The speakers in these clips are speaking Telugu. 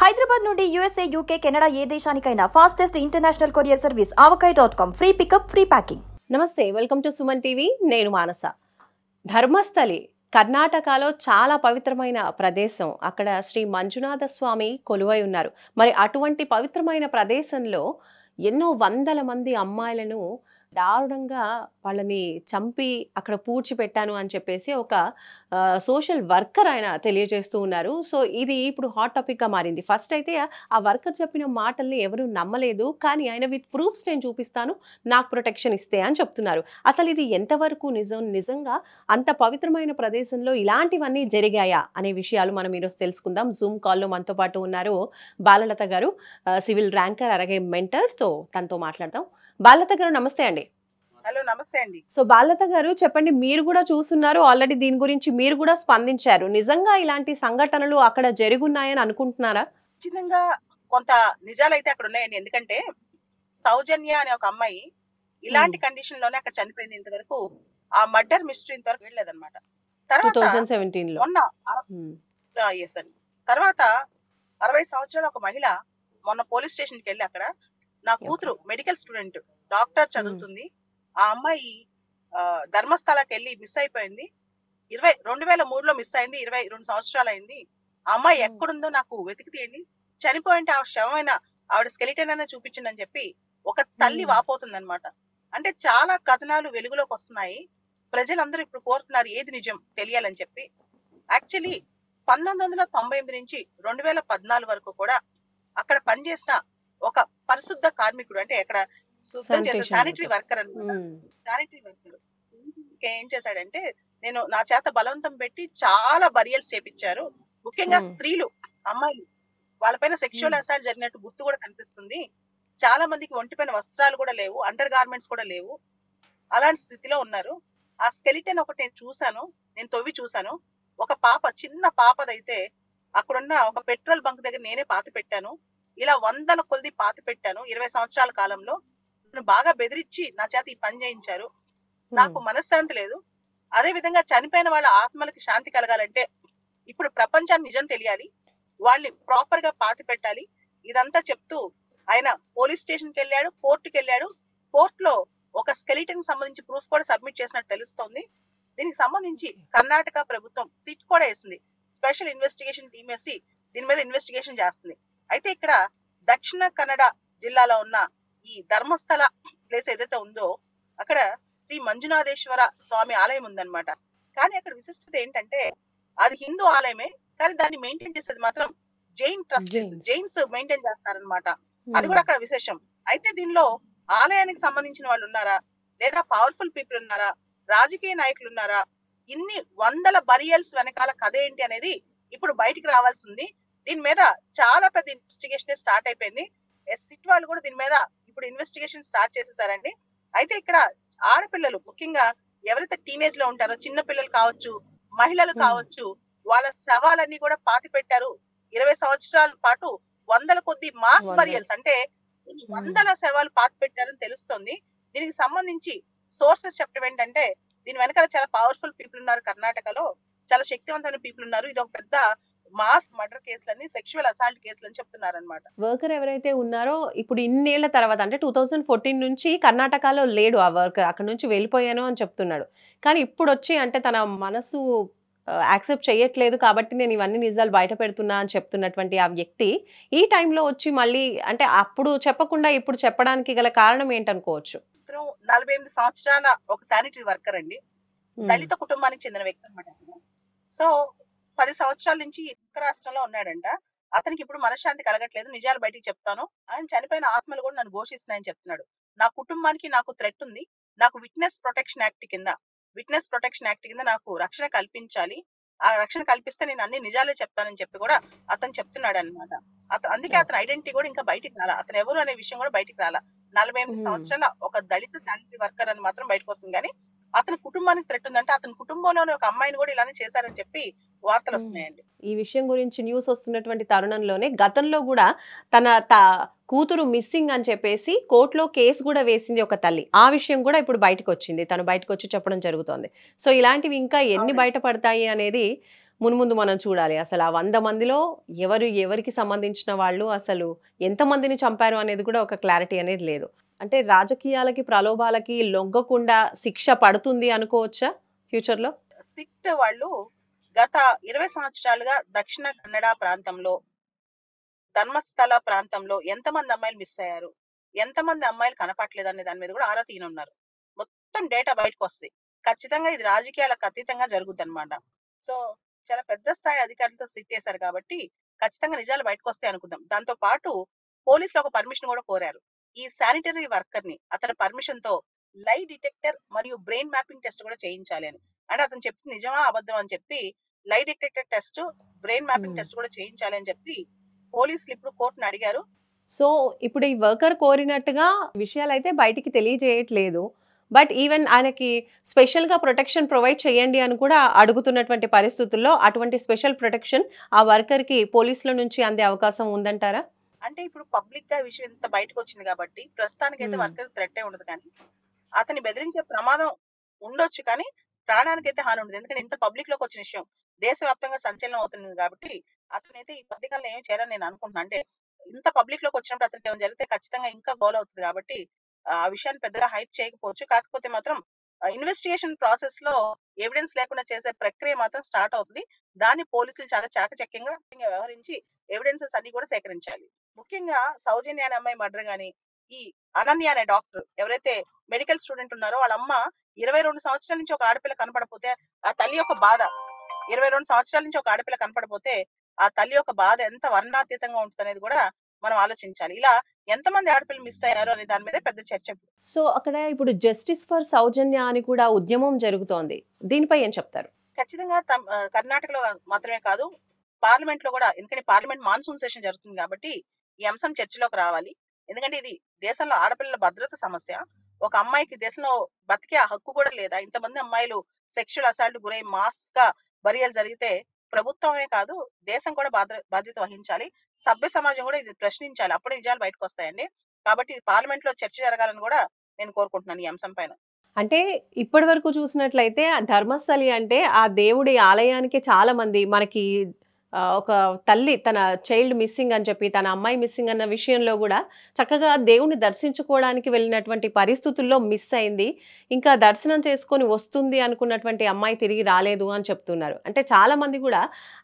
హైదరాబాద్ నుండి యూఎస్ఏ, యూకే, కెనడా ఏ దేశానికైనా fastest international courier service avakai.com. Free pickup, free packing. నమస్తే, వెల్కమ్ టు సుమన్ టీవీ. నేను మానస. ధర్మస్థలి కర్ణాటకలో చాలా పవిత్రమైన ప్రదేశం. అక్కడ శ్రీ మంజునాథ స్వామి కొలువై ఉన్నారు. మరి అటువంటి పవిత్రమైన ప్రదేశంలో ఎన్నో వందల మంది అమ్మాయిలను దారుణంగా వాళ్ళని చంపి అక్కడ పూడ్చిపెట్టాను అని చెప్పేసి ఒక సోషల్ వర్కర్ ఆయన తెలియజేస్తూ ఉన్నారు. సో ఇది ఇప్పుడు హాట్ టాపిక్గా మారింది. ఫస్ట్ అయితే ఆ వర్కర్ చెప్పిన మాటల్ని ఎవరు నమ్మలేదు, కానీ ఆయన విత్ ప్రూఫ్స్ నేను చూపిస్తాను, నాకు ప్రొటెక్షన్ ఇస్తే అని చెప్తున్నారు. అసలు ఇది ఎంతవరకు నిజం? నిజంగా అంత పవిత్రమైన ప్రదేశంలో ఇలాంటివన్నీ జరిగాయా అనే విషయాలు మనం ఈరోజు తెలుసుకుందాం. జూమ్ కాల్లో మనతో పాటు ఉన్నారు బాలలత గారు, సివిల్ ర్యాంకర్, అలాగే మెంటర్తో తనతో మాట్లాడదాం. బాలలత గారు నమస్తే అండి. హలో, నమస్తే అండి. సో బాలలత గారు చెప్పండి, మీరు కూడా చూస్తున్నారు ఆల్రెడీ, దీని గురించి మీరు కూడా స్పందించారు. నిజంగా ఇలాంటి సంఘటనలు అక్కడ జరుగున్నాయని అనుకుంటున్నారా? ఖచ్చితంగా కొంత నిజాలు అయితే అక్కడ ఉన్నాయండి. ఎందుకంటే సౌజన్య అనే ఒక అమ్మాయి ఇలాంటి కండిషన్ లోనే అక్కడ చనిపోయింది. ఇంతవరకు ఆ మర్డర్ మిస్టరీ ఇంతవరకు వెళ్ళలేదన్నమాట. తర్వాత 2017లో మొన్న ఎస్ అండి, తర్వాత 60 సంవత్సరాల ఒక మహిళ మొన్న పోలీస్ స్టేషన్ కి వెళ్ళి అక్కడ నా కూతురు మెడికల్ స్టూడెంట్, డాక్టర్ చదువుతుంది, ఆ అమ్మాయి ధర్మస్థలకి వెళ్ళి మిస్ అయిపోయింది. 2003లో మిస్ అయింది. 22 సంవత్సరాలు అయింది. ఆ అమ్మాయి ఎక్కడుందో నాకు వెతికి తీయండి, చనిపోయింటే ఆ శవమైన ఆవిడ స్కెలిటన్ అనే చూపించండి అని చెప్పి ఒక తల్లి వాపోతుంది అనమాట. అంటే చాలా కథనాలు వెలుగులోకి వస్తున్నాయి. ప్రజలందరూ ఇప్పుడు కోరుతున్నారు ఏది నిజం తెలియాలని చెప్పి. యాక్చువల్లీ 1998 నుంచి 2014 వరకు కూడా అక్కడ పనిచేసిన ఒక పరిశుద్ధ కార్మికుడు, అంటే అక్కడ శుద్ధం చేసే శానిటరీ వర్కర్ అనమాట. శానిటరీ వర్కర్ ఏం చేశాడంటే, నేను నా చేత బలవంతం పెట్టి చాలా బరియల్స్ చేపించారు. ముఖ్యంగా స్త్రీలు, అమ్మాయిలు, వాళ్ళపైన సెక్షువల్ అసాల్ట్ జరిగినట్టు గుర్తు కూడా కనిపిస్తుంది. చాలా మందికి ఒంటిపైన వస్త్రాలు కూడా లేవు, అండర్ గార్మెంట్స్ కూడా లేవు. అలాంటి స్థితిలో ఉన్నారు. ఆ స్కెలిటన్ ఒకటి నేను చూసాను, నేను తవ్వి చూసాను. ఒక పాప, చిన్న పాపదైతే అక్కడున్న ఒక పెట్రోల్ బంక్ దగ్గర నేనే పాతి పెట్టాను. ఇలా వందల కొద్ది పాతి పెట్టాను 20 సంవత్సరాల కాలంలో. నన్ను బాగా బెదిరించి నా చేత ఈ పని చేయించారు. నాకు మనశ్శాంతి లేదు. అదే విధంగా చనిపోయిన వాళ్ళ ఆత్మలకి శాంతి కలగాలంటే ఇప్పుడు ప్రపంచానికి నిజం తెలియాలి, వాళ్ళని ప్రాపర్ గా పాతి పెట్టాలి. ఇదంతా చెప్తూ ఆయన పోలీస్ స్టేషన్ కి వెళ్ళాడు, కోర్టుకి వెళ్ళాడు. కోర్టులో ఒక స్కెలిటన్ సంబంధించి ప్రూఫ్ కూడా సబ్మిట్ చేసినట్టు తెలుస్తోంది. దీనికి సంబంధించి కర్ణాటక ప్రభుత్వం సిట్ కూడా వేసింది, స్పెషల్ ఇన్వెస్టిగేషన్ టీమ్ వేసి దీని మీద ఇన్వెస్టిగేషన్ చేస్తుంది. అయితే ఇక్కడ దక్షిణ కన్నడ జిల్లాలో ఉన్న ఈ ధర్మస్థల ప్లేస్ ఏదైతే ఉందో అక్కడ శ్రీ మంజునాథేశ్వర స్వామి ఆలయం ఉందన్నమాట. కానీ అక్కడ విశిష్టత ఏంటంటే అది హిందూ ఆలయమే, కానీ దాన్ని మెయింటైన్ చేసేది మాత్రం జైన్ ట్రస్టీస్, జైన్స్ మెయింటైన్ చేస్తారనమాట. అది కూడా అక్కడ విశేషం. అయితే దీనిలో ఆలయానికి సంబంధించిన వాళ్ళు ఉన్నారా, లేదా పవర్ఫుల్ పీపుల్ ఉన్నారా, రాజకీయ నాయకులు ఉన్నారా, ఇన్ని వందల బరియల్స్ వెనకాల కథ ఏంటి అనేది ఇప్పుడు బయటికి రావాల్సి ఉంది. దీని మీద చాలా పెద్ద ఇన్వెస్టిగేషన్ స్టార్ట్ అయిపోయింది. సిట్ వాళ్ళు కూడా దీని మీద ఇప్పుడు ఇన్వెస్టిగేషన్ స్టార్ట్ చేసేసారండి. అయితే ఇక్కడ ఆడపిల్లలు, ముఖ్యంగా ఎవరైతే టీనేజ్ లో ఉంటారో, చిన్న పిల్లలు కావచ్చు, మహిళలు కావచ్చు, వాళ్ళ శవాలన్నీ కూడా పాతి పెట్టారు. 20 సంవత్సరాల పాటు వందల కొద్ది మాస్ బరియల్స్, అంటే వందల శవాలు పాతి పెట్టారని తెలుస్తోంది. దీనికి సంబంధించి సోర్సెస్ చెప్పడం ఏంటంటే, దీని వెనకాల చాలా పవర్ఫుల్ పీపుల్ ఉన్నారు, కర్ణాటకలో చాలా శక్తివంతమైన పీపుల్ ఉన్నారు. ఇది ఒక పెద్ద మాస్ మర్డర్ కేసులని, సెక్షువల్ అసాల్ట్ కేసులని చెప్తున్నారు అనమాట. వర్కర్ ఎవరైతే ఉన్నారో ఇప్పుడు ఇన్నేళ్ల తర్వాత, అంటే 2014 నుంచి కర్ణాటకలో లేడు ఆ వర్కర్, అక్కడ నుంచి వెళ్ళిపోయాను అని చెప్తున్నాడు. కానీ ఇప్పుడు వచ్చి, అంటే తన మనసు యాక్సెప్ట్ చేయట్లేదు కాబట్టి నేను ఇవన్నీ నిజాలు బయట పెడుతున్నా అని చెప్తున్నటువంటి ఆ వ్యక్తి ఈ టైంలో వచ్చి మళ్ళీ, అంటే అప్పుడు చెప్పకుండా ఇప్పుడు చెప్పడానికి గల కారణం ఏంటనుకోవచ్చు? 48 సంవత్సరాల ఒక శానిటరీ వర్కర్ అండి, దళిత కుటుంబానికి చెందిన వ్యక్తి అనమాట. సో 10 సంవత్సరాల నుంచి ఇతర రాష్ట్రంలో ఉన్నాడంట. అతనికి ఇప్పుడు మనశ్శాంతి కలగట్లేదు, నిజాలు బయటికి చెప్తాను, ఆయన చనిపోయిన ఆత్మలు కూడా నన్ను ఘోషిస్తున్నాయని చెప్తున్నాడు. నా కుటుంబానికి నాకు థ్రెట్ ఉంది, నాకు విట్నెస్ ప్రొటెక్షన్ యాక్ట్ కింద నాకు రక్షణ కల్పించాలి, ఆ రక్షణ కల్పిస్తే నేను అన్ని నిజాలే చెప్తానని చెప్పి కూడా అతను చెప్తున్నాడు అనమాట. అందుకే అతని ఐడెంటిటీ కూడా ఇంకా బయటికి రాలా, అతను ఎవరు అనే విషయం కూడా బయటికి రాలా. 48 సంవత్సరాల ఒక దళిత శానిటరీ వర్కర్ అని మాత్రం బయటకు వస్తుంది. కానీ అతని కుటుంబానికి థ్రెట్ ఉందంటే, అతని కుటుంబంలోనే ఒక అమ్మాయిని కూడా ఇలానే చేశారని చెప్పి వార్తలు వస్తున్నాయండి. ఈ విషయం గురించి న్యూస్ వస్తున్నటువంటి తరుణంలోనే గతంలో కూడా తన కూతురు మిస్సింగ్ అని చెప్పేసి కోర్టులో కేసు కూడా వేసింది ఒక తల్లి. ఆ విషయం కూడా ఇప్పుడు బయటకు వచ్చింది, తను బయటకు వచ్చి చెప్పడం జరుగుతోంది. సో ఇలాంటివి ఇంకా ఎన్ని బయటపడతాయి అనేది మున్ముందు మనం చూడాలి. అసలు ఆ 100 మందిలో ఎవరికి సంబంధించిన వాళ్ళు, అసలు ఎంతమందిని చంపారు అనేది కూడా ఒక క్లారిటీ అనేది లేదు. అంటే రాజకీయాలకి, ప్రలోభాలకి లొంగకుండా శిక్ష పడుతుంది అనుకోవచ్చా ఫ్యూచర్‌లో? సిట్ వాళ్ళు గత 20 సంవత్సరాలుగా దక్షిణ కన్నడ ప్రాంతంలో, ధర్మస్థల ప్రాంతంలో ఎంతమంది అమ్మాయిలు మిస్ అయ్యారు, ఎంతమంది అమ్మాయిలు కనపట్లేదు అనే దాని మీద కూడా ఆరా తీయనున్నారు. మొత్తం డేటా బయటకు వస్తుంది. ఖచ్చితంగా ఇది రాజకీయాలకు అతీతంగా జరుగుద్ది అనమాట. సో చాలా పెద్ద స్థాయి అధికారులతో సిట్ చేశారు కాబట్టి ఖచ్చితంగా నిజాలు బయటకు వస్తాయి అనుకుందాం. దాంతో పాటు పోలీసులు ఒక పర్మిషన్ కూడా కోరారు. ఈ శానిటరీ వర్కర్ ని అతని పర్మిషన్ తో లై డిటెక్టర్ మరియు బ్రెయిన్ మ్యాపింగ్ టెస్ట్ కూడా చేయించాలి అని. అంటే అతను చెప్తుంది నిజమా అబద్ధం అని చెప్పి lie detector test, brain mapping test కూడా చేయించాలి అని చెప్పి పోలీసులు ఇప్పుడు కోర్టును అడిగారు. సో ఇప్పుడు ఈ వర్కర్ కోరినట్టుగా విషయాలైతే బయటికి తెలియజేయట్లేదు. బట్ ఈవెన్ ఆయనకి స్పెషల్‌గా ప్రొటెక్షన్ ప్రొవైడ్ చేయండి అని కూడా అడుగుతున్నటువంటి పరిస్థితుల్లో అటువంటి స్పెషల్ ప్రొటెక్షన్ ఆ వర్కర్‌కి పోలీసుల నుంచి అందే అవకాశం ఉందంటారా? అంటే ఇప్పుడు పబ్లిక్ గా విషయం ఇంత బయటకు వచ్చింది కాబట్టి ప్రస్తుతానికైతే వర్కర్ థ్రెట్ ఉండదు, కానీ అతని బెదిరించే ప్రమాదం ఉండొచ్చు, కానీ ప్రాణానికైతే హాని ఉండదు. ఎందుకంటే ఇంత పబ్లిక్ లోకి వచ్చిన విషయం దేశవ్యాప్తంగా సంచలనం అవుతుంది కాబట్టి అతనైతే ఈ పథకాలను ఏం చేయాలని నేను అనుకుంటున్నాను. అంటే ఇంత పబ్లిక్ లోకి వచ్చినప్పుడు అతనికి ఏమైనా జరిగితే ఖచ్చితంగా ఇంకా గోల్ అవుతుంది కాబట్టి ఆ విషయాన్ని పెద్దగా హైప్ చేయకపోవచ్చు. కాకపోతే మాత్రం ఇన్వెస్టిగేషన్ ప్రాసెస్ లో ఎవిడెన్స్ లేకుండా చేసే ప్రక్రియ మాత్రం స్టార్ట్ అవుతుంది. దాన్ని పోలీసులు చాలా చాకచక్యంగా వ్యవహరించి ఎవిడెన్సెస్ అన్ని కూడా సేకరించాలి. ముఖ్యంగా సౌజన్య అనే అమ్మాయి మర్డర్ గాని, ఈ అనన్య అనే డాక్టర్ ఎవరైతే మెడికల్ స్టూడెంట్ ఉన్నారో వాళ్ళ అమ్మ 22 సంవత్సరాల నుంచి ఒక ఆడపిల్ల కనపడపోతే ఆ తల్లి యొక్క బాధ, 22 సంవత్సరాల నుంచి ఒక ఆడపిల్ల కనపడపోతే ఆ తల్లి యొక్క బాధ ఎంత వర్ణాతీతంగా ఉంటుంది అనేది కూడా మనం ఆలోచించాలి. ఇలా ఎంతమంది ఆడపిల్లలు మిస్ అయ్యారు అనే దాని మీద పెద్ద చర్చ. సో అక్కడ ఇప్పుడు జస్టిస్ ఫర్ సౌజన్య అని కూడా ఉద్యమం జరుగుతోంది. దీనిపై ఏం చెప్తారు? ఖచ్చితంగా కర్ణాటకలో మాత్రమే కాదు, పార్లమెంట్ లో కూడా, ఎందుకంటే పార్లమెంట్ మాన్సూన్ సెషన్ జరుగుతుంది కాబట్టి ఈ అంశం చర్చలోకి రావాలి. ఎందుకంటే ఇది దేశంలో ఆడపిల్లల భద్రత సమస్య. ఒక అమ్మాయికి దేశంలో బతికే హక్కు కూడా లేదా? ఇంతమంది అమ్మాయిలు సెక్షువల్ అసాల్ట్ గురై మాస్ గా బరియలు జరిగితే ప్రభుత్వమే కాదు దేశం కూడా బాధ్యత వహించాలి. సభ్య సమాజం కూడా ఇది ప్రశ్నించాలి. అప్పుడే నిజాలు బయటకు వస్తాయండి. కాబట్టి ఇది పార్లమెంట్ లో చర్చ జరగాలని కూడా నేను కోరుకుంటున్నాను ఈ అంశం పైన. అంటే ఇప్పటి వరకు చూసినట్లయితే ధర్మస్థలి అంటే ఆ దేవుడి ఆలయానికి చాలా మంది మనకి ఒక తల్లి తన చైల్డ్ మిస్సింగ్ అని చెప్పి తన అమ్మాయి మిస్సింగ్ అన్న విషయంలో కూడా చక్కగా దేవుణ్ణి దర్శించుకోవడానికి వెళ్ళినటువంటి పరిస్థితుల్లో మిస్ అయింది. ఇంకా దర్శనం చేసుకొని వస్తుంది అనుకున్నటువంటి అమ్మాయి తిరిగి రాలేదు అని చెప్తున్నారు. అంటే చాలా మంది కూడా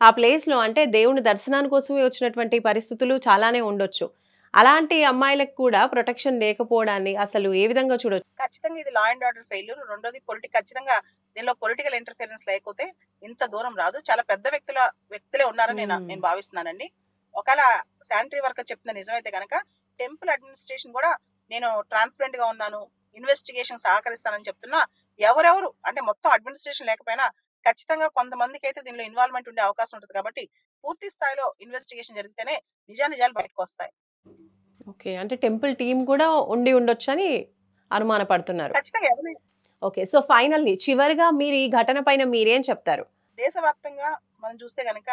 ఆ ప్లేస్లో అంటే దేవుని దర్శనాని కోసమే వచ్చినటువంటి పరిస్థితులు చాలానే ఉండొచ్చు. అలాంటి అమ్మాయిలకు కూడా ప్రొటెక్షన్ లేకపోవడాన్ని అసలు ఏ విధంగా చూడొచ్చు? ఖచ్చితంగా ఇది లా అండ్ ఆర్డర్ ఫెయిల్యూర్. రెండోది ఖచ్చితంగా దీనిలో పొలిటికల్ ఇంటర్ఫిరెన్స్ లేకపోతే ఇంత దూరం రాదు. చాలా పెద్ద వ్యక్తులే ఉన్నారని నేను భావిస్తున్నానండి. ఒకవేళ శానిటరీ వర్కర్ చెప్తున్న నిజమైతే కనుక టెంపుల్ అడ్మినిస్ట్రేషన్ కూడా నేను ట్రాన్స్పరెంట్ గా ఉన్నాను, ఇన్వెస్టిగేషన్ సహకరిస్తానని చెప్తున్నా. ఎవరెవరు అంటే మొత్తం అడ్మినిస్ట్రేషన్ లేకపోయినా ఖచ్చితంగా కొంతమందికి అయితే దీనిలో ఇన్వాల్వ్మెంట్ ఉండే అవకాశం ఉంటుంది కాబట్టి పూర్తి స్థాయిలో ఇన్వెస్టిగేషన్ జరిగితేనే నిజాలు బయటకు వస్తాయి. ఓకే, అంటే టెంపుల్ టీం కూడా ఉండి ఉండొచ్చని అనుమానపడుతున్నారు. ఖచ్చితంగా ఎవరు. ఓకే, సో ఫైనల్లీ చివరిగా మీరు ఈ ఘటన పైన మీరేం చెప్తారు? దేశవ్యాప్తంగా మనం చూస్తే గనక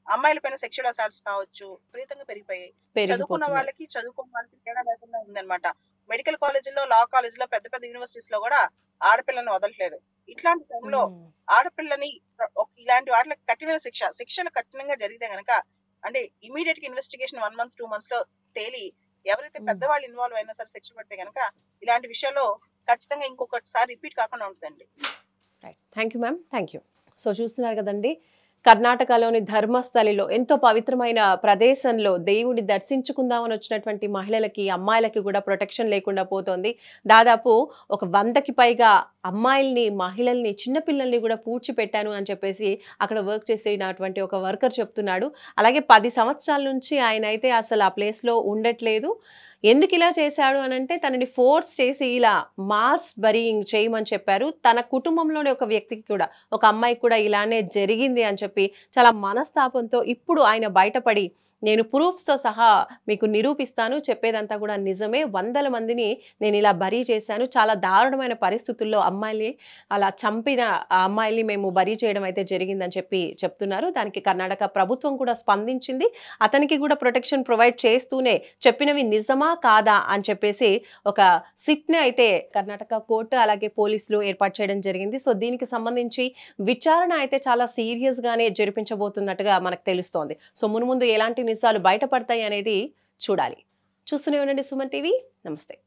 అమ్మాయిల పైన సెక్షువల్ అసాల్ట్స్ కావచ్చు విపరీతంగా పెరిగిపోయాయి. చదువుకున్న వాళ్ళకి చదువుకున్న వాళ్ళకి తేడా లేకుండా ఉందన్నమాట. మెడికల్ కాలేజీల్లో, లా కాలేజీలో, పెద్ద పెద్ద యూనివర్సిటీస్ లో కూడా ఆడపిల్లని వదలట్లేదు. ఇట్లాంటి టైంలో ఆడపిల్లని ఇలాంటి వాటికి కఠినమైన శిక్షలు కఠినంగా జరిగితే గనక అంటే ఇమీడియట్ గా ఇన్వెస్టిగేషన్ 1 month 2 months లో తేలి ఎవరైతే పెద్దవాళ్ళు ఇన్వాల్వ్ అయినా సరే శిక్ష పడితే గనక ఇలాంటి విషయాల్లో ఖచ్చితంగా ఇంకొకసారి రిపీట్ కాకుండా ఉంటుందండి. Right, thank you ma'am, thank you. So చూస్తున్నారు కదండి, కర్ణాటకలోని ధర్మస్థలిలో ఎంతో పవిత్రమైన ప్రదేశంలో దేవుడి దర్శించుకుందామని వచ్చినటువంటి మహిళలకి, అమ్మాయిలకి కూడా ప్రొటెక్షన్ లేకుండా పోతోంది. దాదాపు ఒక 100కి పైగా అమ్మాయిల్ని, మహిళల్ని, చిన్నపిల్లల్ని కూడా పూడ్చిపెట్టాను అని చెప్పేసి అక్కడ వర్క్ చేసేటటువంటి ఒక వర్కర్ చెప్తున్నాడు. అలాగే 10 సంవత్సరాల నుంచి ఆయన అయితే అసలు ఆ ప్లేస్లో ఉండట్లేదు. ఎందుకు ఇలా చేశాడు అని అంటే తనని ఫోర్స్ చేసి ఇలా మాస్ బరీయింగ్ చేయమని చెప్పారు. తన కుటుంబంలోని ఒక వ్యక్తికి కూడా, ఒక అమ్మాయికి కూడా ఇలానే జరిగింది అని చెప్పి చాలా మనస్తాపంతో ఇప్పుడు ఆయన బయటపడి నేను ప్రూఫ్స్తో సహా మీకు నిరూపిస్తాను, చెప్పేదంతా కూడా నిజమే, వందల మందిని నేను ఇలా బరీ చేశాను, చాలా దారుణమైన పరిస్థితుల్లో అమ్మాయిల్ని అలా చంపిన ఆ అమ్మాయిల్ని మేము బరీ చేయడం అయితే జరిగిందని చెప్పి చెప్తున్నారు. దానికి కర్ణాటక ప్రభుత్వం కూడా స్పందించింది. అతనికి కూడా ప్రొటెక్షన్ ప్రొవైడ్ చేస్తూనే చెప్పినవి నిజమా కాదా అని చెప్పేసి ఒక సిట్ని అయితే కర్ణాటక కోర్టు అలాగే పోలీసులు ఏర్పాటు చేయడం జరిగింది. సో దీనికి సంబంధించి విచారణ అయితే చాలా సీరియస్ గానే జరిపించబోతున్నట్టుగా మనకు తెలుస్తోంది. సో మున్ముందు ఎలాంటి నిజాలు బయటపడతాయి అనేది చూడాలి. చూస్తూనే ఉండండి సుమన్ టీవీ. నమస్తే.